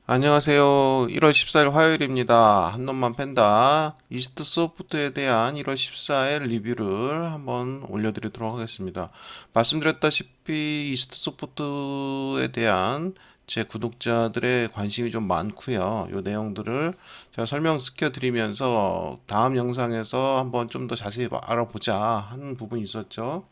안녕하세요. 1월 14일 화요일입니다. 한놈만 팬다. 이스트 소프트에 대한 1월 14일 리뷰를 한번 올려드리도록 하겠습니다. 말씀드렸다시피 이스트 소프트에 대한 제 구독자들의 관심이 좀 많고요. 이 내용들을 제가 설명시켜 드리면서 다음 영상에서 한번 좀 더 자세히 알아보자 하는 부분이 있었죠.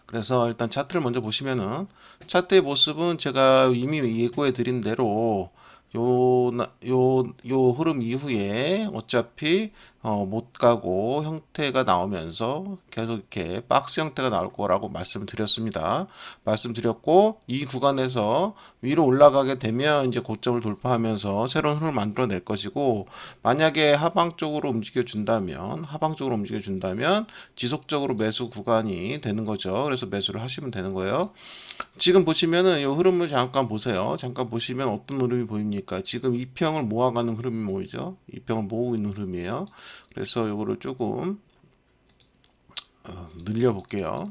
그래서 일단 차트를 먼저 보시면은 차트의 모습은 제가 이미 예고해 드린 대로 요 흐름 이후에 어차피 못 가고 형태가 나오면서 계속 이렇게 박스 형태가 나올 거라고 말씀드렸습니다. 말씀드렸고 이 구간에서 위로 올라가게 되면 이제 고점을 돌파하면서 새로운 흐름을 만들어낼 것이고, 만약에 하방 쪽으로 움직여 준다면 지속적으로 매수 구간이 되는 거죠. 그래서 매수를 하시면 되는 거예요. 지금 보시면은 이 흐름을 잠깐 보세요. 잠깐 보시면 어떤 흐름이 보입니까? 지금 이평을 모아가는 흐름이 보이죠? 이평을 모으고 있는 흐름이에요. 그래서 이거를 조금 늘려 볼게요.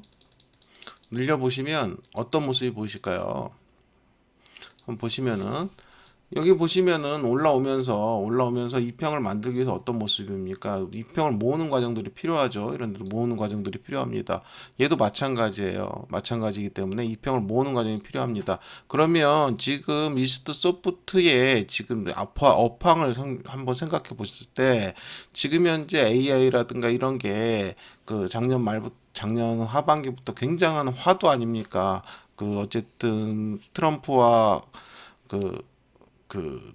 늘려 보시면 어떤 모습이 보이실까요? 한번 보시면은 여기 보시면은 올라오면서 이평을 만들기 위해서 어떤 모습입니까? 이평을 모으는 과정들이 필요하죠. 이런 데로 모으는 과정들이 필요합니다. 얘도 마찬가지예요. 마찬가지이기 때문에 이평을 모으는 과정이 필요합니다. 그러면 지금 이스트 소프트의 지금 업황을 한번 생각해 보실 때, 지금 현재 AI라든가 이런 게 그 작년 하반기부터 굉장한 화두 아닙니까? 그 어쨌든 트럼프와 그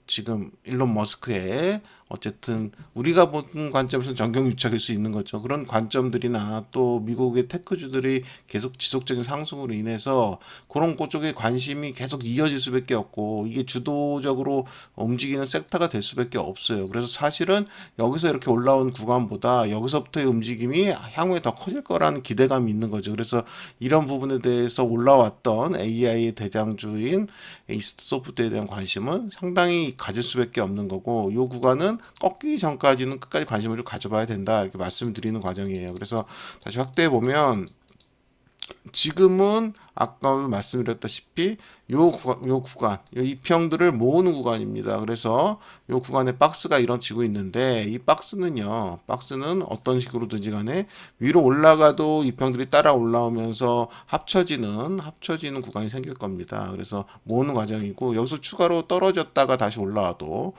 지금 일론 머스크의 어쨌든 우리가 보는 관점에서 정경유착일 수 있는 거죠. 그런 관점들이나 또 미국의 테크주들이 계속 지속적인 상승으로 인해서 그런 쪽에 관심이 계속 이어질 수밖에 없고, 이게 주도적으로 움직이는 섹터가 될 수밖에 없어요. 그래서 사실은 여기서 이렇게 올라온 구간보다 여기서부터의 움직임이 향후에 더 커질 거라는 기대감이 있는 거죠. 그래서 이런 부분에 대해서 올라왔던 AI의 대장주인 이스트 소프트에 대한 관심은 상당히 가질 수밖에 없는 거고, 이 구간은 꺾이기 전까지는 끝까지 관심을 좀 가져봐야 된다, 이렇게 말씀드리는 과정이에요. 그래서 다시 확대해 보면 지금은 아까 말씀드렸다시피 요 이평들을 모으는 구간입니다. 그래서 요 구간에 박스가 이루어지고 있는데, 이 박스는 어떤 식으로든지 간에 위로 올라가도 이평들이 따라 올라오면서 합쳐지는 구간이 생길 겁니다. 그래서 모으는 과정이고, 여기서 추가로 떨어졌다가 다시 올라와도,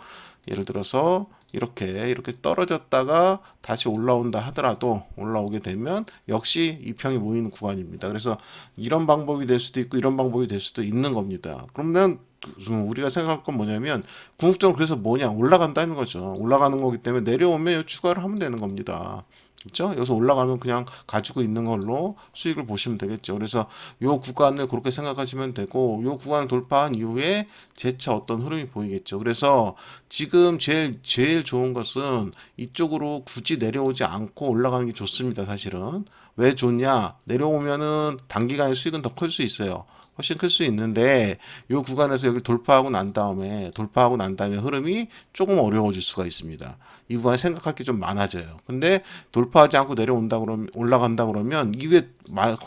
예를 들어서 이렇게 떨어졌다가 다시 올라온다 하더라도, 올라오게 되면 역시 이평이 모이는 구간입니다. 그래서 이런 방법이 될 수도 있고 이런 방법이 될 수도 있는 겁니다. 그러면 우리가 생각할 건 뭐냐면, 궁극적으로 그래서 뭐냐, 올라간다는 거죠. 올라가는 거기 때문에 내려오면 추가를 하면 되는 겁니다. 그렇죠? 여기서 올라가면 그냥 가지고 있는 걸로 수익을 보시면 되겠죠. 그래서 요 구간을 그렇게 생각하시면 되고, 요 구간을 돌파한 이후에 재차 어떤 흐름이 보이겠죠. 그래서 지금 제일 좋은 것은 이쪽으로 굳이 내려오지 않고 올라가는 게 좋습니다. 사실은 왜 좋냐? 내려오면은 단기간에 수익은 더 클 수 있어요. 훨씬 클 수 있는데, 이 구간에서 여기 돌파하고 난 다음에 흐름이 조금 어려워질 수가 있습니다. 이 구간에 생각할 게 좀 많아져요. 근데 돌파하지 않고 내려온다 그러면, 올라간다 그러면 이후에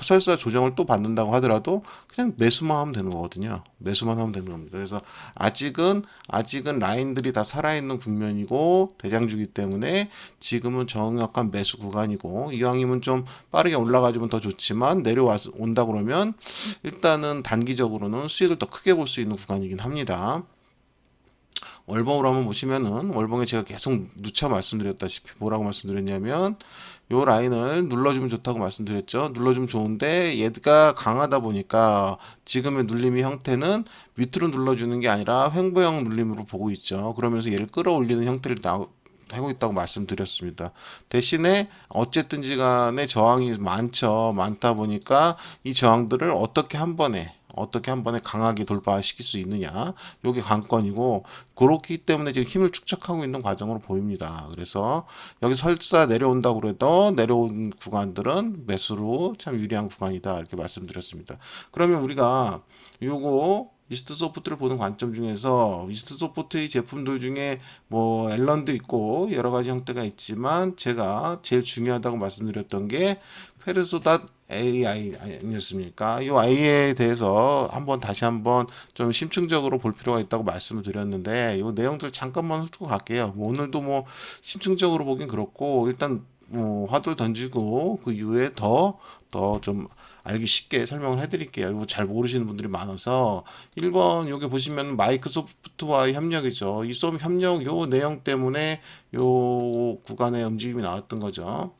설사 조정을 또 받는다고 하더라도 그냥 매수만 하면 되는 거거든요. 매수만 하면 되는 겁니다. 그래서 아직은 라인들이 다 살아있는 국면이고 대장주기 때문에 지금은 정확한 매수 구간이고, 이왕이면 좀 빠르게 올라가주면 더 좋지만 온다 그러면 일단은 단기적으로는 수익을 더 크게 볼 수 있는 구간이긴 합니다. 월봉으로 한번 보시면은, 월봉에 제가 계속 누차 말씀드렸다시피 뭐라고 말씀드렸냐면, 요 라인을 눌러주면 좋다고 말씀드렸죠. 눌러주면 좋은데 얘가 강하다 보니까 지금의 눌림의 형태는 밑으로 눌러주는 게 아니라 횡보형 눌림으로 보고 있죠. 그러면서 얘를 끌어올리는 형태를 하고 있다고 말씀드렸습니다. 대신에 어쨌든지 간에 저항이 많다 보니까 이 저항들을 어떻게 한 번에 강하게 돌파시킬 수 있느냐, 요게 관건이고, 그렇기 때문에 지금 힘을 축적하고 있는 과정으로 보입니다. 그래서 여기 설사 내려온다고 그래도 내려온 구간들은 매수로 참 유리한 구간이다, 이렇게 말씀드렸습니다. 그러면 우리가 요거 이스트 소프트를 보는 관점 중에서, 이스트 소프트의 제품들 중에 뭐 앨런도 있고 여러 가지 형태가 있지만, 제가 제일 중요하다고 말씀드렸던 게 페르소다 AI 아니었습니까? 이 I에 대해서 다시 한번 좀 심층적으로 볼 필요가 있다고 말씀을 드렸는데, 이 내용들 잠깐만 훑고 갈게요. 뭐 오늘도 뭐 심층적으로 보긴 그렇고, 일단 뭐 화두를 던지고 그 이후에 더 좀 알기 쉽게 설명을 해드릴게요. 이거 잘 모르시는 분들이 많아서 1번 여기 보시면 마이크로소프트와의 협력이죠. 이 수업 협력 요 내용 때문에 요 구간의 움직임이 나왔던 거죠.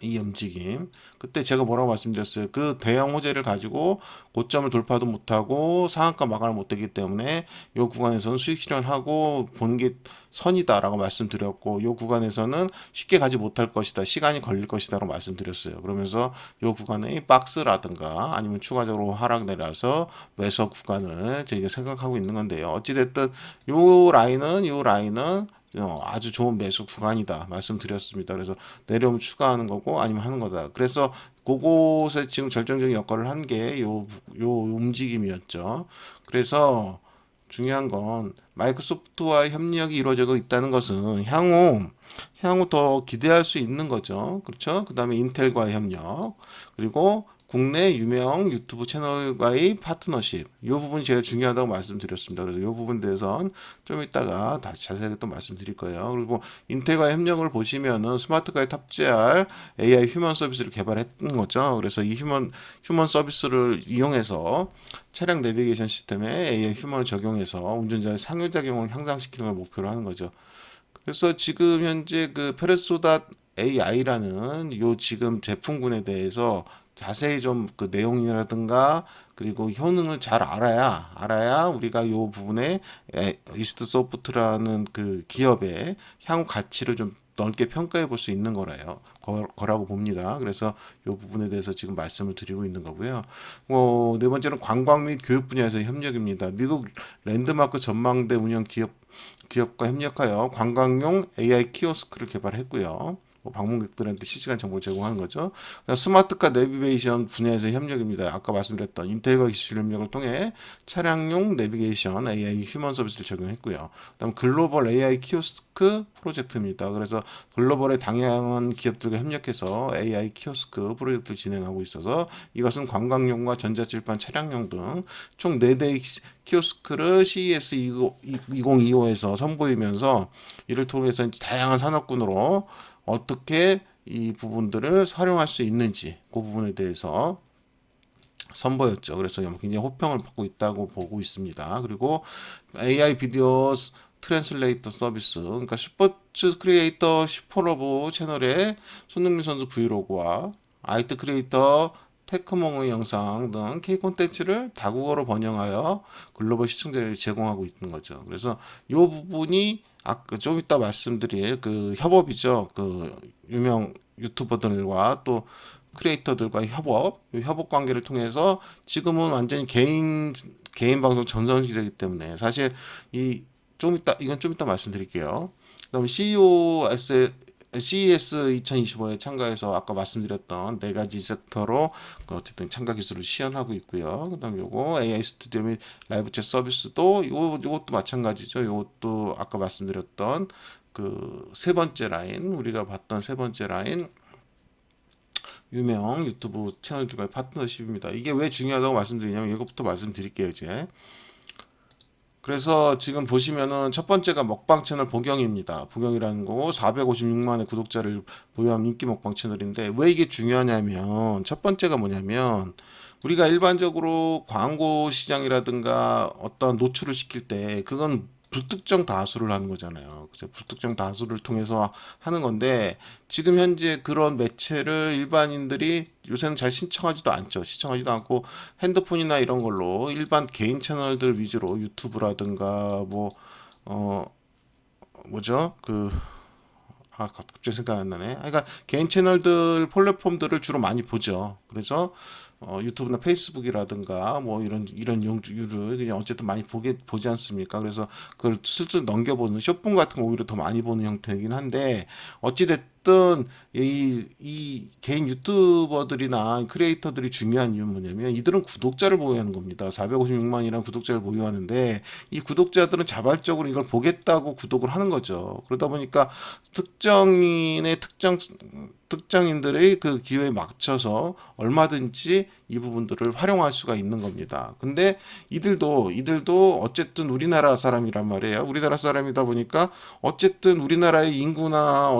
이 움직임. 그때 제가 뭐라고 말씀드렸어요. 그 대형 호재를 가지고 고점을 돌파도 못하고 상한가 마감을 못하기 때문에 이 구간에서는 수익 실현하고 보는 게 선이다라고 말씀드렸고, 이 구간에서는 쉽게 가지 못할 것이다, 시간이 걸릴 것이다라고 말씀드렸어요. 그러면서 이 구간의 박스라든가 아니면 추가적으로 하락 내려서 매수 구간을 저희가 생각하고 있는 건데요. 어찌됐든 요 라인은 아주 좋은 매수 구간이다 말씀드렸습니다. 그래서 내려오면 추가하는 거고 아니면 하는 거다. 그래서 그곳에 지금 결정적인 역할을 한 게 요 움직임이었죠. 그래서 중요한 건 마이크로소프트와의 협력이 이루어지고 있다는 것은 향후 더 기대할 수 있는 거죠. 그렇죠? 그 다음에 인텔과의 협력, 그리고 국내 유명 유튜브 채널과의 파트너십, 이 부분이 제가 중요하다고 말씀드렸습니다. 그래서 이 부분에 대해서는 좀 이따가 다시 자세하게 또 말씀드릴 거예요. 그리고 인텔과의 협력을 보시면은 스마트카에 탑재할 AI 휴먼 서비스를 개발했던 거죠. 그래서 이 휴먼 서비스를 이용해서 차량 내비게이션 시스템에 AI 휴먼을 적용해서 운전자의 상호작용을 향상시키는 걸 목표로 하는 거죠. 그래서 지금 현재 그 페르소다 AI라는 요 지금 제품군에 대해서 자세히 좀 그 내용이라든가 그리고 효능을 잘 알아야 우리가 요 부분에 이스트 소프트라는 그 기업의 향후 가치를 좀 넓게 평가해 볼 수 있는 거라고 봅니다. 그래서 이 부분에 대해서 지금 말씀을 드리고 있는 거고요. 네 번째는 관광 및 교육 분야에서의 협력입니다. 미국 랜드마크 전망대 운영 기업과 협력하여 관광용 AI 키오스크를 개발했고요. 방문객들한테 실시간 정보를 제공하는 거죠. 스마트카 내비게이션 분야에서의 협력입니다. 아까 말씀드렸던 인텔과 기술 협력을 통해 차량용 내비게이션 AI 휴먼 서비스를 적용했고요. 그다음 글로벌 AI 키오스크 프로젝트입니다. 그래서 글로벌의 다양한 기업들과 협력해서 AI 키오스크 프로젝트를 진행하고 있어서 이것은 관광용과 전자칠판 차량용 등 총 4대의 키오스크를 CES 2025에서 선보이면서 이를 통해서 다양한 산업군으로 어떻게 이 부분들을 활용할 수 있는지 그 부분에 대해서 선보였죠. 그래서 굉장히 호평을 받고 있다고 보고 있습니다. 그리고 AI 비디오 트랜슬레이터 서비스, 그러니까 스포츠 크리에이터 슈퍼러브 채널의 손흥민 선수 브이로그와 아이트 크리에이터 테크몽의 영상 등 K 콘텐츠를 다국어로 번영하여 글로벌 시청자에게 제공하고 있는 거죠. 그래서 이 부분이 아까 좀 이따 말씀드릴 그 협업이죠. 그 유명 유튜버들과 또 크리에이터들과의 협업 관계를 통해서 지금은 완전히 개인 방송 전성 시대이기 때문에 사실 이건 좀 이따 말씀드릴게요. 그다음에 CES 2025에 참가해서 아까 말씀드렸던 4가지 섹터로 어쨌든 참가 기술을 시연하고 있고요. 그다음 요거 AI 스튜디오 및 라이브 챗 서비스도 요것도 마찬가지죠. 요것도 아까 말씀드렸던 그 세 번째 라인, 우리가 봤던 세 번째 라인 유명 유튜브 채널들과의 파트너십입니다. 이게 왜 중요하다고 말씀드리냐면 이것부터 말씀드릴게요, 이제. 그래서 지금 보시면은 첫 번째가 먹방 채널 보경입니다. 보경이라는 거고 456만의 구독자를 보유한 인기 먹방 채널인데, 왜 이게 중요하냐면 첫 번째가 뭐냐면 우리가 일반적으로 광고 시장이라든가 어떤 노출을 시킬 때 그건 불특정 다수를 하는 거잖아요. 그죠? 불특정 다수를 통해서 하는 건데, 지금 현재 그런 매체를 일반인들이 요새는 잘 신청하지도 않죠. 신청하지도 않고 핸드폰이나 이런 걸로 일반 개인 채널들 위주로 유튜브라든가 뭐죠? 갑자기 생각 안 나네. 그러니까 개인 채널들 플랫폼들을 주로 많이 보죠. 그래서 유튜브나 페이스북이라든가 뭐 이런 용주를 그냥 어쨌든 많이 보지 않습니까? 그래서 그걸 슬슬 넘겨보는 쇼핑 같은 거 오히려 더 많이 보는 형태이긴 한데, 어찌 됐든 이 개인 유튜버들이나 크리에이터들이 중요한 이유는 뭐냐면 이들은 구독자를 보유하는 겁니다. 456만이라는 구독자를 보유하는데 이 구독자들은 자발적으로 이걸 보겠다고 구독을 하는 거죠. 그러다 보니까 특정인의 특정 특정인들의 그 기호에 맞춰서 얼마든지 이 부분들을 활용할 수가 있는 겁니다. 근데 이들도 어쨌든 우리나라 사람이란 말이에요. 우리나라 사람이다 보니까 어쨌든 우리나라의 인구나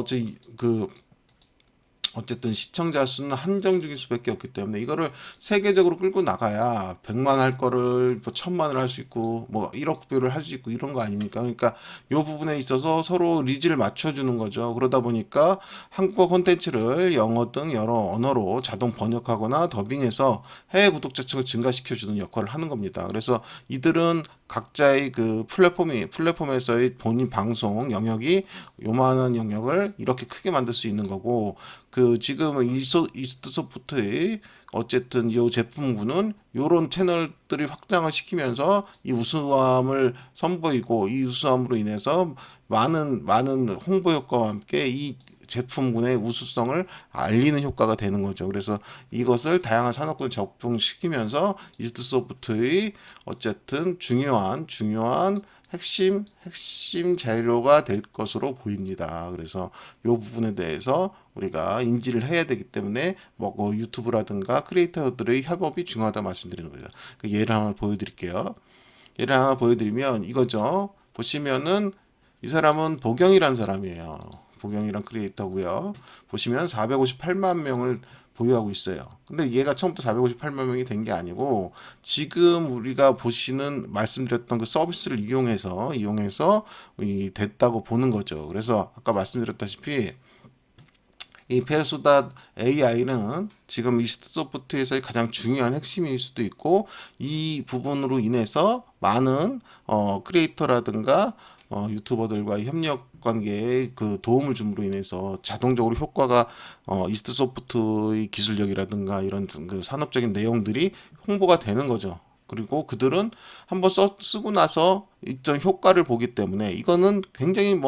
어쨌든 시청자 수는 한정적일 수밖에 없기 때문에 이거를 세계적으로 끌고 나가야 100만 할 거를 뭐 1000만을 할 수 있고 뭐 1억 뷰를 할 수 있고 이런 거 아닙니까? 그러니까 이 부분에 있어서 서로 리즈를 맞춰주는 거죠. 그러다 보니까 한국어 콘텐츠를 영어 등 여러 언어로 자동 번역하거나 더빙해서 해외 구독자 층을 증가시켜주는 역할을 하는 겁니다. 그래서 이들은 각자의 그 플랫폼에서의 본인 방송 영역이 요만한 영역을 이렇게 크게 만들 수 있는 거고, 그 지금 이스트 소프트의 어쨌든 이 제품군은 요런 채널들이 확장을 시키면서 이 우수함을 선보이고, 이 우수함으로 인해서 많은 홍보 효과와 함께 이 제품군의 우수성을 알리는 효과가 되는 거죠. 그래서 이것을 다양한 산업군에 적용시키면서 이스트 소프트의 어쨌든 중요한 핵심 재료가 될 것으로 보입니다. 그래서 이 부분에 대해서 우리가 인지를 해야 되기 때문에 뭐 유튜브라든가 크리에이터들의 협업이 중요하다 말씀드리는 거죠. 그 예를 하나 보여드릴게요. 예를 하나 보여드리면 이거죠. 보시면은 이 사람은 보경이라는 사람이에요. 보경이란 크리에이터고요. 보시면 458만 명을 보유하고 있어요. 근데 얘가 처음부터 458만 명이 된 게 아니고 지금 우리가 보시는 말씀드렸던 그 서비스를 이용해서 됐다고 보는 거죠. 그래서 아까 말씀드렸다시피 이 페르소다 AI는 지금 이스트 소프트에서의 가장 중요한 핵심일 수도 있고, 이 부분으로 인해서 많은 크리에이터라든가 유튜버들과의 협력 관계에 그 도움을 줌으로 인해서 자동적으로 효과가 이스트 소프트의 기술력이라든가 이런 그 산업적인 내용들이 홍보가 되는 거죠. 그리고 그들은 한번 쓰고 나서 일정 효과를 보기 때문에 이거는 굉장히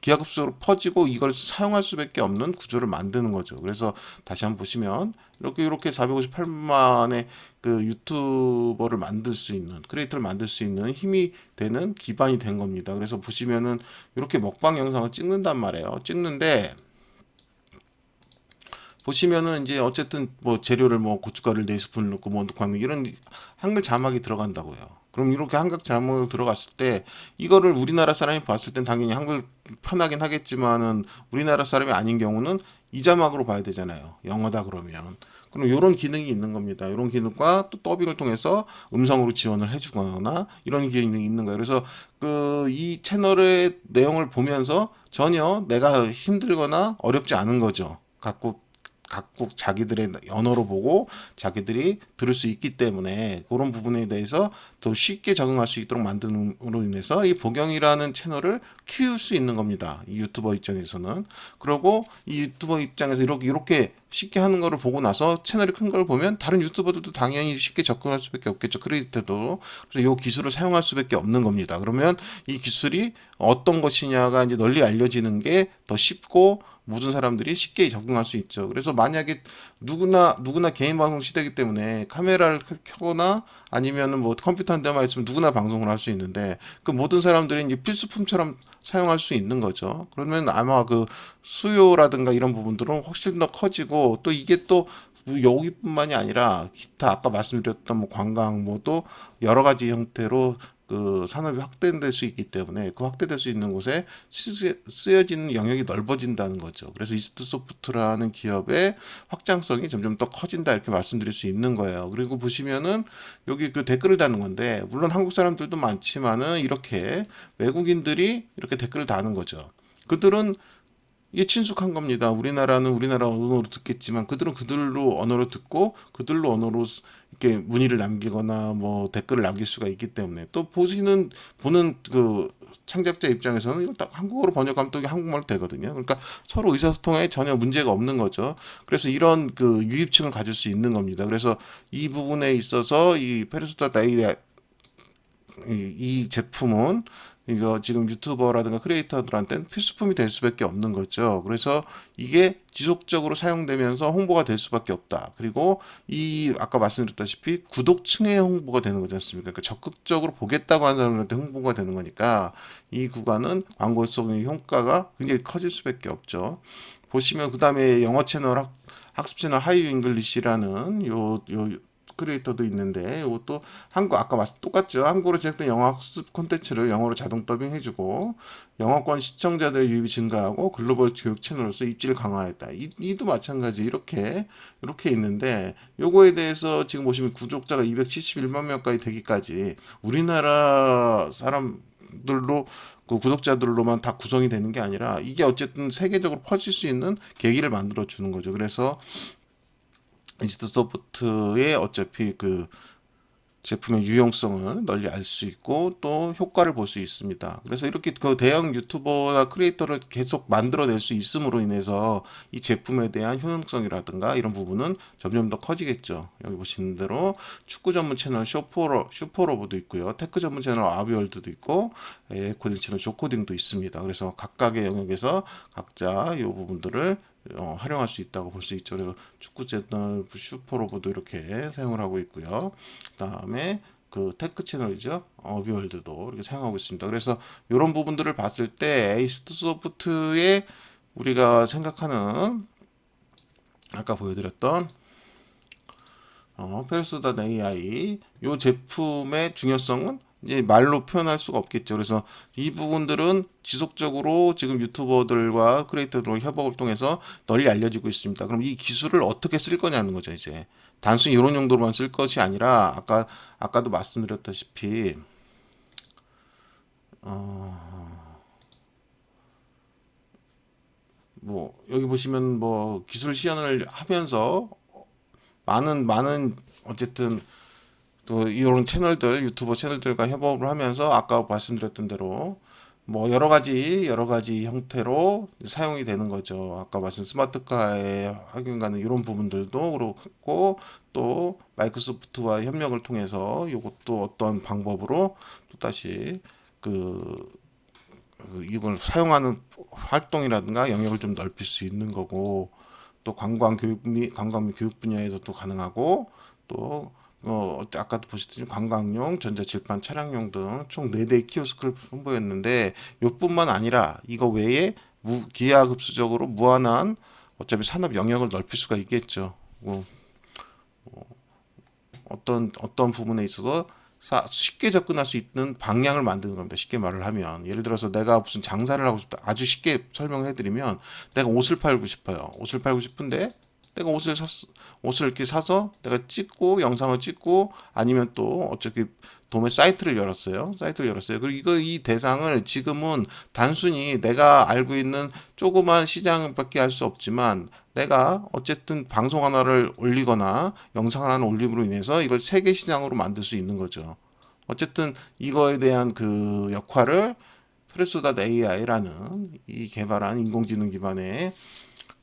기하급수로 퍼지고 이걸 사용할 수밖에 없는 구조를 만드는 거죠. 그래서 다시 한번 보시면 이렇게 458만의 그 유튜버를 만들 수 있는, 크리에이터를 만들 수 있는 힘이 되는 기반이 된 겁니다. 그래서 보시면은 이렇게 먹방 영상을 찍는단 말이에요. 찍는데 보시면은 이제 어쨌든 뭐 재료를 고춧가루를 4스푼 넣고 넣고 하면 이런 한글 자막이 들어간다고요. 그럼 이렇게 한글 자막이 들어갔을 때 이거를 우리나라 사람이 봤을 땐 당연히 한글 편하긴 하겠지만은 우리나라 사람이 아닌 경우는 이 자막으로 봐야 되잖아요. 영어다 그러면. 그럼 이런 기능이 있는 겁니다. 이런 기능과 또 더빙을 통해서 음성으로 지원을 해주거나 이런 기능이 있는 거예요. 그래서 그 이 채널의 내용을 보면서 전혀 내가 힘들거나 어렵지 않은 거죠. 각국 자기들의 언어로 보고 자기들이 들을 수 있기 때문에 그런 부분에 대해서 더 쉽게 적응할 수 있도록 만드는으로 인해서 이 보경이라는 채널을 키울 수 있는 겁니다. 이 유튜버 입장에서는. 그리고 이 유튜버 입장에서 이렇게 쉽게 하는 거를 보고 나서 채널이 큰 걸 보면 다른 유튜버들도 당연히 쉽게 접근할 수밖에 없겠죠. 크리에이터도. 그래서 이 기술을 사용할 수밖에 없는 겁니다. 그러면 이 기술이 어떤 것이냐가 이제 널리 알려지는 게 더 쉽고 모든 사람들이 쉽게 적응할 수 있죠. 그래서 만약에 누구나 개인 방송 시대이기 때문에 카메라를 켜거나 아니면은 컴퓨터 한 대만 있으면 누구나 방송을 할 수 있는데 그 모든 사람들이 이제 필수품처럼 사용할 수 있는 거죠. 그러면 아마 그 수요라든가 이런 부분들은 훨씬 더 커지고, 또 이게 또 여기뿐만이 아니라 기타 아까 말씀드렸던 관광 또 여러 가지 형태로 그 산업이 확대될 수 있기 때문에 그 확대될 수 있는 곳에 쓰여지는 영역이 넓어진다는 거죠. 그래서 이스트 소프트라는 기업의 확장성이 점점 더 커진다 이렇게 말씀드릴 수 있는 거예요. 그리고 보시면은 여기 그 댓글을 다는 건데, 물론 한국 사람들도 많지만은 이렇게 외국인들이 이렇게 댓글을 다는 거죠. 그들은 이게 친숙한 겁니다. 우리나라는 우리나라 언어로 듣겠지만 그들은 그들로 언어로 듣고 그들로 언어로 이렇게 문의를 남기거나 댓글을 남길 수가 있기 때문에, 또 보는 그 창작자 입장에서는 이걸 딱 한국어로 번역하면 또 이게 한국말로 되거든요. 그러니까 서로 의사소통에 전혀 문제가 없는 거죠. 그래서 이런 그 유입층을 가질 수 있는 겁니다. 그래서 이 부분에 있어서 이 페르소다 이 제품은 이거 지금 유튜버라든가 크리에이터들한테는 필수품이 될 수밖에 없는 거죠. 그래서 이게 지속적으로 사용되면서 홍보가 될 수밖에 없다. 그리고 이 아까 말씀드렸다시피 구독층의 홍보가 되는 거지 않습니까? 그러니까 적극적으로 보겠다고 하는 사람들한테 홍보가 되는 거니까 이 구간은 광고성의 효과가 굉장히 커질 수밖에 없죠. 보시면 그 다음에 영어 채널 학습 채널 하이유 잉글리시라는 요 크리에이터도 있는데 이것도 한국 아까 똑같죠. 한국어로 제작된 영어 학습 콘텐츠를 영어로 자동 더빙해주고 영어권 시청자들의 유입이 증가하고 글로벌 교육 채널로서 입지를 강화했다. 이도 마찬가지 이렇게 있는데 요거에 대해서 지금 보시면 구독자가 271만 명까지 되기까지 우리나라 사람들로 그 구독자들로만 다 구성이 되는 게 아니라 이게 어쨌든 세계적으로 퍼질 수 있는 계기를 만들어 주는 거죠. 그래서 이스트 소프트의 어차피 그 제품의 유용성을 널리 알 수 있고 또 효과를 볼 수 있습니다. 그래서 이렇게 그 대형 유튜버나 크리에이터를 계속 만들어낼 수 있음으로 인해서 이 제품에 대한 효능성이라든가 이런 부분은 점점 더 커지겠죠. 여기 보시는 대로 축구 전문 채널 슈퍼로브도 있고요. 테크 전문 채널 아비월드도 있고 코딩 채널 조코딩도 있습니다. 그래서 각각의 영역에서 각자 이 부분들을 활용할 수 있다고 볼 수 있죠. 그래서 축구 채널 슈퍼로브도 이렇게 사용을 하고 있고요. 그다음에 그 테크 채널이죠. 어비월드도 이렇게 사용하고 있습니다. 그래서 이런 부분들을 봤을 때 에이스트 소프트의 우리가 생각하는 아까 보여드렸던 페르소다 AI 이 제품의 중요성은 이제 말로 표현할 수가 없겠죠. 그래서 이 부분들은 지속적으로 지금 유튜버들과 크리에이터들과 협업을 통해서 널리 알려지고 있습니다. 그럼 이 기술을 어떻게 쓸 거냐는 거죠, 이제. 단순히 이런 용도로만 쓸 것이 아니라 아까도 말씀드렸다시피 뭐 여기 보시면 뭐 기술 시연을 하면서 많은 어쨌든 또 이런 채널들 유튜버 채널들과 협업을 하면서 아까 말씀드렸던 대로 뭐 여러 가지 형태로 사용이 되는 거죠. 아까 말씀 스마트카에 확인가는 이런 부분들도 그렇고 또 마이크로소프트와 협력을 통해서 이것도 어떤 방법으로 또 다시 그 이걸 사용하는 활동이라든가 영역을 좀 넓힐 수 있는 거고 또 관광 및 교육 분야에서도 가능하고 또 아까도 보셨듯이 관광용, 전자칠판, 차량용 등 총 4대의 키오스크를 선보였는데 이뿐만 아니라 이거 외에 기하급수적으로 무한한 어차피 산업 영역을 넓힐 수가 있겠죠. 어떤 부분에 있어서 쉽게 접근할 수 있는 방향을 만드는 겁니다. 쉽게 말을 하면 예를 들어서 내가 무슨 장사를 하고 싶다. 아주 쉽게 설명을 해드리면 내가 옷을 팔고 싶어요. 옷을 팔고 싶은데 내가 옷을 이렇게 사서 내가 찍고 영상을 찍고 아니면 또 어차피 도매 사이트를 열었어요. 그리고 이 대상을 지금은 단순히 내가 알고 있는 조그만 시장밖에 할 수 없지만 내가 어쨌든 방송 하나를 올리거나 영상 하나를 올림으로 인해서 이걸 세계 시장으로 만들 수 있는 거죠. 어쨌든 이거에 대한 그 역할을 프레소닷 AI라는 이 개발한 인공지능 기반의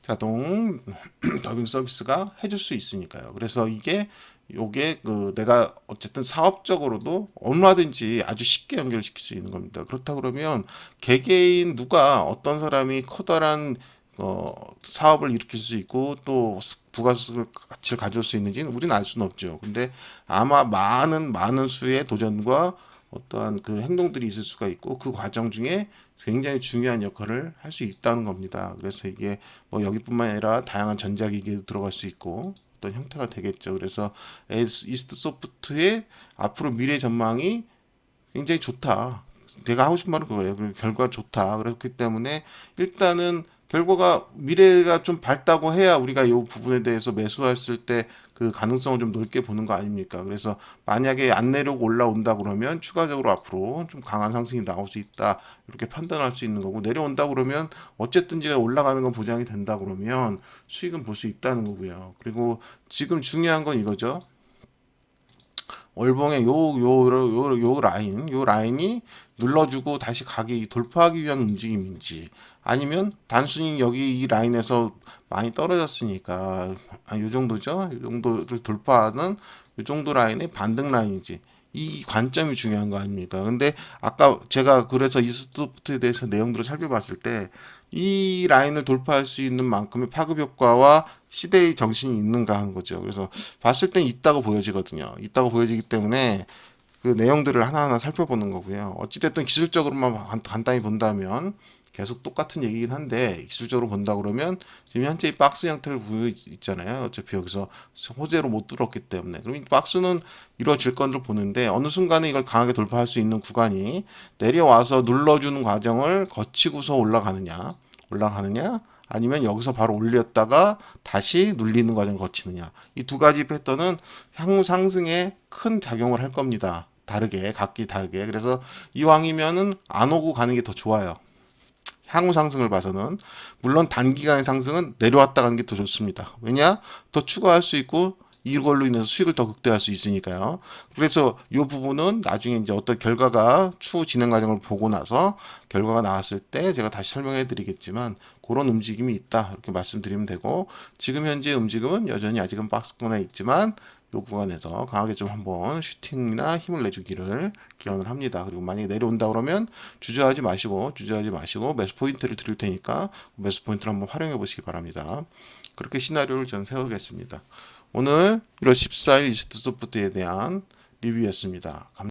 자동 더빙 서비스가 해줄 수 있으니까요. 그래서 요게 그 내가 어쨌든 사업적으로도 얼마든지 아주 쉽게 연결시킬 수 있는 겁니다. 그렇다 그러면 개개인 누가 어떤 사람이 커다란 사업을 일으킬 수 있고 또 부가가치를 가져올 수 있는지는 우리는 알 수는 없죠. 근데 아마 많은 수의 도전과 어떠한 그 행동들이 있을 수가 있고 그 과정 중에 굉장히 중요한 역할을 할 수 있다는 겁니다. 그래서 이게 뭐 여기뿐만 아니라 다양한 전자기기에도 들어갈 수 있고 어떤 형태가 되겠죠. 그래서 이스트 소프트의 앞으로 미래 전망이 굉장히 좋다. 내가 하고 싶은 말은 그거예요. 그리고 결과가 좋다. 그렇기 때문에 일단은 결과가 미래가 좀 밝다고 해야 우리가 이 부분에 대해서 매수했을 때 그 가능성을 좀 넓게 보는 거 아닙니까? 그래서 만약에 안 내려고 올라온다 그러면 추가적으로 앞으로 좀 강한 상승이 나올 수 있다. 이렇게 판단할 수 있는 거고 내려온다 그러면 어쨌든지 올라가는 건 보장이 된다 그러면 수익은 볼 수 있다는 거고요. 그리고 지금 중요한 건 이거죠. 월봉의 요 라인이 눌러주고 다시 돌파하기 위한 움직임인지 아니면 단순히 여기 이 라인에서 많이 떨어졌으니까 요 정도죠. 요 정도를 돌파하는 요 정도 라인의 반등 라인인지 이 관점이 중요한 거 아닙니까? 근데 아까 제가 그래서 이스트부트에 대해서 내용들을 살펴봤을 때 이 라인을 돌파할 수 있는 만큼의 파급 효과와 시대의 정신이 있는가 하는 거죠. 그래서 봤을 땐 있다고 보여지거든요. 있다고 보여지기 때문에 그 내용들을 하나하나 살펴보는 거고요. 어찌됐든 기술적으로만 간단히 본다면 계속 똑같은 얘기긴 한데 기술적으로 본다 그러면 지금 현재 이 박스 형태를 보여 있잖아요. 어차피 여기서 호재로 못 뚫었기 때문에 그럼 이 박스는 이루어질 건을 보는데 어느 순간에 이걸 강하게 돌파할 수 있는 구간이 내려와서 눌러주는 과정을 거치고서 올라가느냐 아니면 여기서 바로 올렸다가 다시 눌리는 과정을 거치느냐 이 두 가지 패턴은 향후 상승에 큰 작용을 할 겁니다. 다르게 각기 다르게 그래서 이왕이면은 안 오고 가는 게 더 좋아요. 향후 상승을 봐서는 물론 단기간의 상승은 내려왔다 가는 게 더 좋습니다. 왜냐? 더 추가할 수 있고 이걸로 인해서 수익을 더 극대화할 수 있으니까요. 그래서 이 부분은 나중에 이제 어떤 결과가 추후 진행 과정을 보고 나서 결과가 나왔을 때 제가 다시 설명해 드리겠지만 그런 움직임이 있다 이렇게 말씀드리면 되고 지금 현재 움직임은 여전히 아직은 박스권에 있지만 요 구간에서 강하게 좀 한번 슈팅이나 힘을 내주기를 기원을 합니다. 그리고 만약에 내려온다 그러면 주저하지 마시고 매수 포인트를 드릴 테니까 매수 포인트를 한번 활용해 보시기 바랍니다. 그렇게 시나리오를 전 세우겠습니다. 오늘 1월 14일 이스트 소프트에 대한 리뷰였습니다. 감사합니다.